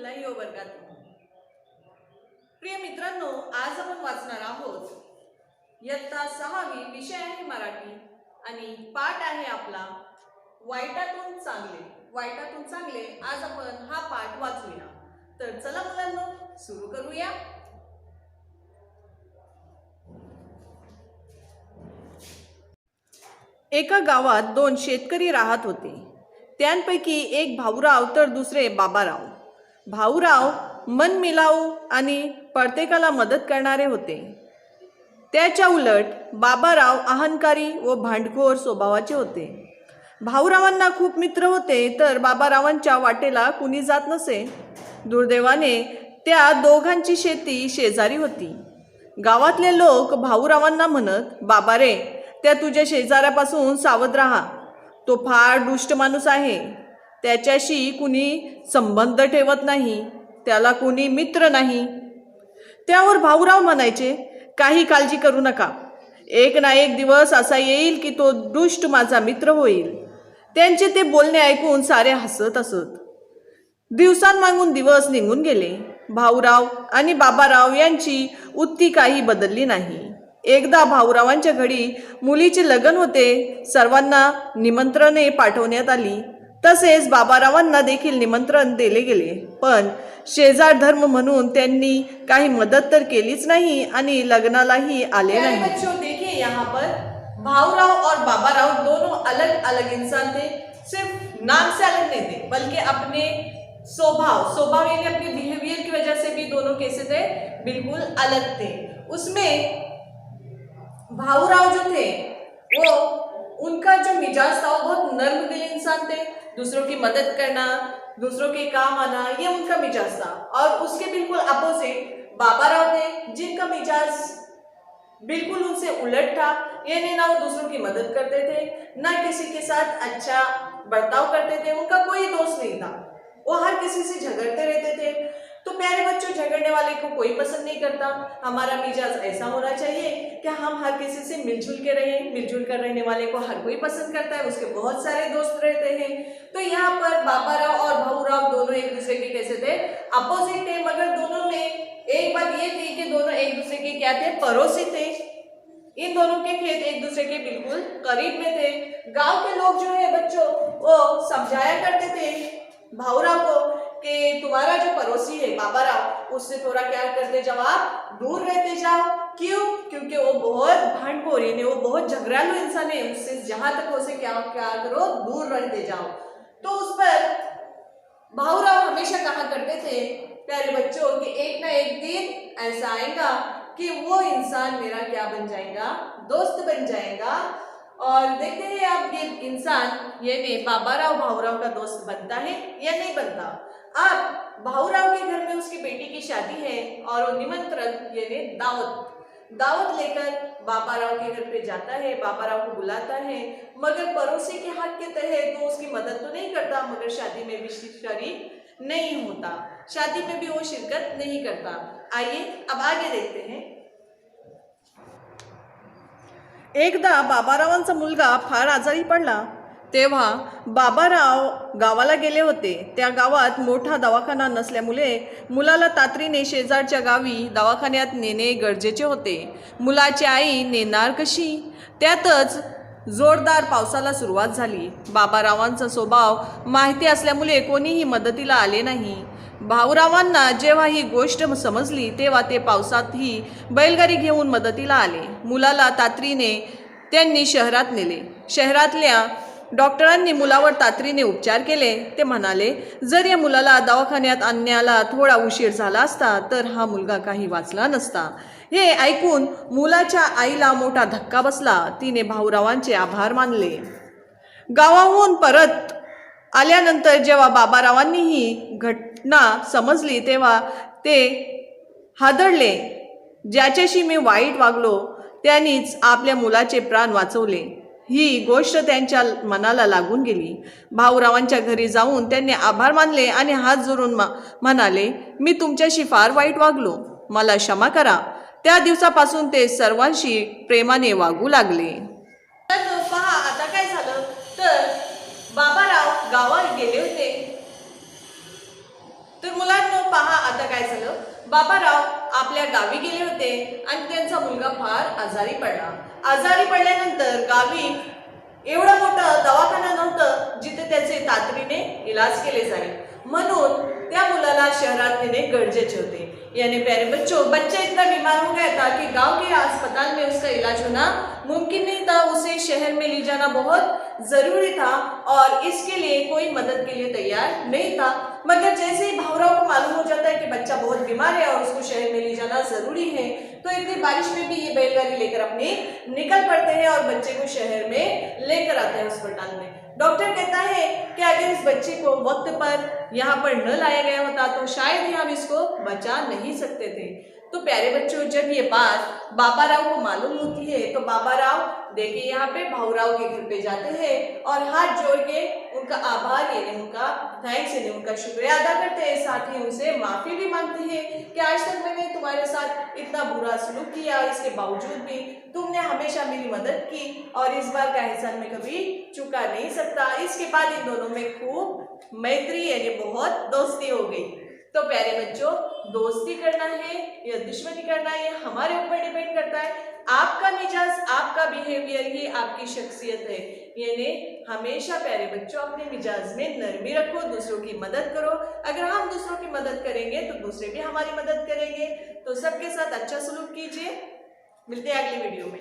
पुन्हा यो वर्गात. प्रिय मित्रांनो, आज आपण वाचणार आहोत इयत्ता 6वी, विषय आहे मराठी आणि पाठ आहे आपला वाईटातून चांगले. वाईटातून चांगले आज आपण हा पाठ वाचूया. तर चला मुलांनो, सुरू करूया. एका गावात 2 शेतकरी राहत होते. त्यांपैकी एक भाऊराव तर दुसरे बाबाराव. भाऊराव मनमिलाऊ आणि प्रत्येकाला मदत करणारे होते. त्याच्या उलट बाबाराव अहंकारी व भांडखोर स्वभावाचे होते. भाऊरावांना खूप मित्र होते, तर बाबारावांच्या वाटेला कुणी जात नसे. दुर्दैवाने त्या दोघांची शेती शेजारी होती. गावातले लोक भाऊरावांना म्हणत, बाबा रे, त्या तुझ्या शेजाऱ्यापासून सावध राहा. तो फार दुष्ट माणूस आहे. त्याच्याशी कुणी संबंध ठेवत नाही. त्याला कुणी मित्र नाही. त्यावर भाऊराव म्हणायचे, काही काळजी करू नका. एक ना एक दिवस असा येईल की तो दुष्ट माझा मित्र होईल. त्यांचे ते बोलणे ऐकून सारे हसत असत. दिवसांमागून दिवस निघून गेले. भाऊराव आणि बाबाराव यांची वृत्ती काही बदलली नाही. एकदा भाऊरावांच्या घरी मुलीचे लग्न होते. सर्वांना निमंत्रणे पाठवण्यात आली. तसेच बाबारावांना देखील निमंत्रण दिले गेले. पण शेजार धर्म म्हणून त्यांनी काही मदत तर केलीच नाही आणि लग्नालाही आले नाही. बच्चों, देखिए यहाँ पर भाऊराव और बाबाराव दोनों अलग अलग इंसान थे. सिर्फ नाम से अलग नहीं थे, बल्कि अपने स्वभाव यानी अपने बिहेवियर की वजह से भी दोनों कैसे थे, बिल्कुल अलग थे. उसमें भाऊराव जो थे वो उनका जो मिजाज था वो बहुत नर्म दिल इंसान थे. दूसरों की मदद करना, दूसरों के काम आना, ये उनका मिजाज था. और उसके बिल्कुल अपोजिट बाबाराव थे, जिनका मिजाज बिल्कुल उनसे उलट था. यानी ना वो दूसरों की मदद करते थे, ना किसी के साथ अच्छा बर्ताव करते थे. उनका कोई दोस्त नहीं था. वो हर किसी से झगड़ते रहते थे. तो प्यारे बच्चों, झगड़ने वाले को कोई पसंद नहीं करता. हमारा मिजाज ऐसा होना चाहिए कि हम हर किसी से मिलजुल के रहें. मिलजुल कर रहने वाले को हर कोई पसंद करता है. उसके बहुत सारे दोस्त रहते हैं. तो यहाँ पर बाबाराव और भाऊराव दोनों एक दूसरे के कैसे थे, अपोजिट थे. मगर दोनों में एक बात ये थी कि दोनों एक दूसरे के क्या थे, पड़ोसी थे. इन दोनों के खेत एक दूसरे के बिल्कुल करीब में थे. गांव के लोग जो है बच्चों, वो समझाया करते थे भाऊराव को कि तुम्हारा जो पड़ोसी है बाबाराव, उससे थोड़ा क्या करते जाओ, आप दूर रहते जाओ. क्यों? क्योंकि वो बहुत भांडखोर है, वो बहुत झगड़ालू इंसान है. उससे जहां तक हो सके क्या करो, दूर रहते जाओ. तो उस पर भाऊराव हमेशा कहा करते थे प्यारे बच्चों कि एक ना एक दिन ऐसा आएगा कि वो इंसान मेरा क्या बन जाएगा, दोस्त बन जाएगा. और देखते हैं आप ये इंसान यानी बाबाराव भाऊराव का दोस्त बनता है या नहीं बनता. अब भाऊराव के घर में उसकी बेटी की शादी है और वो निमंत्रण यानी दावत लेकर बाबाराव के घर पे जाता है. बाबाराव को बुलाता है, मगर पड़ोसी के हक के तहत वो उसकी मदद तो नहीं करता, मगर शादी में भी शरीक नहीं होता. शादी में भी वो शिरकत नहीं करता. आइए अब आगे देखते हैं. एकदा बाबारावांचा मुलगा फार आजारी पडला. तेव्हा बाबाराव गावाला गेले होते. त्या गावात मोठा दवाखाना नसल्यामुळे मुलाला तातडीने शेजारच्या गावी दवाखान्यात नेणे गरजेचे होते. मुलाची आई नेणार कशी? त्यातच जोरदार पावसाला सुरुवात झाली. बाबारावांचा स्वभाव माहिती असल्यामुळे कोणीही मदतीला आले नाही. भाऊरावांना जेव्हा ही गोष्ट समजली तेव्हा ते पावसातही बैलगाडी घेऊन मदतीला आले. मुलाला तातडीने त्यांनी शहरात नेले. शहरातल्या डॉक्टरांनी मुलावर तातडीने उपचार केले. ते म्हणाले, जर या मुलाला दवाखान्यात आणण्याला थोडा उशीर झाला असता तर हा मुलगा काही वाचला नसता. हे ऐकून मुलाच्या आईला मोठा धक्का बसला. तिने भाऊरावांचे आभार मानले. गावाहून परत आल्यानंतर जेव्हा बाबारावांनी ही घटना समजली तेव्हा ते हादरले. ज्याच्याशी मी वाईट वागलो त्यांनीच आपल्या मुलाचे प्राण वाचवले. ही गोष्ट त्यांच्या मनाला लागून गेली. भाऊरावांच्या घरी जाऊन त्यांनी आभार मानले आणि हात जोडून म्हणाले, मी तुमच्याशी फार वाईट वागलो, मला क्षमा करा. त्या दिवसापासून ते सर्वांशी प्रेमाने वागू लागले. पहा आता काय झालं तर बाबाराव गावात गेले होते. तर मुलांना आता काय झालं, बाबाराव आपल्या गावी गेले होते आणि त्यांचा मुलगा फार आजारी पडला. आजारी पडल्यानंतर गावी एवढं मोठं दवाखाना नव्हतं जिथे त्याचे तातडीने इलाज केले जाईल, म्हणून त्या मुलाला शहरात नेणे गरजेचे होते. यानी प्यारे बच्चों, बच्चा इतना बीमार हो गया था कि गांव के अस्पताल में उसका इलाज होना मुमकिन नहीं था. उसे शहर में ले जाना बहुत जरूरी था और इसके लिए कोई मदद के लिए तैयार नहीं था. मगर जैसे ही भावराव को मालूम हो जाता है कि बच्चा बहुत बीमार है और उसको शहर में ले जाना जरूरी है, तो इतनी बारिश में भी ये बैलगाड़ी लेकर अपने निकल पड़ते हैं और बच्चे को शहर में लेकर आते हैं अस्पताल में. डॉक्टर कहता है कि अगर इस बच्चे को वक्त पर यहाँ पर न लाया गया होता तो शायद ही हम इसको बचा नहीं सकते थे. तो प्यारे बच्चों, जब ये बात बाबाराव को मालूम होती है तो बाबाराव देखिए यहाँ पे भाऊराव के घर पे जाते हैं और हाथ जोड़ के उनका आभार यानी उनका थैंक्स यानी उनका शुक्रिया अदा करते हैं. साथ ही उनसे माफी भी मांगते हैं कि आज तक मैंने तुम्हारे साथ इतना बुरा सलूक किया, इसके बावजूद भी तुमने हमेशा मेरी मदद की और इस बार का एहसान मैं कभी चुका नहीं सकता. इसके बाद इन दोनों में खूब मैत्री यानी बहुत दोस्ती हो गई. तो प्यारे बच्चों, दोस्ती करना है या दुश्मनी करना है हमारे ऊपर डिपेंड करता है. आपका मिजाज, आपका बिहेवियर ही आपकी शख्सियत है. यानी हमेशा प्यारे बच्चों अपने मिजाज में नरमी रखो, दूसरों की मदद करो. अगर हम दूसरों की मदद करेंगे तो दूसरे भी हमारी मदद करेंगे. तो सबके साथ अच्छा सलूक कीजिए. मिलते हैं अगली वीडियो में.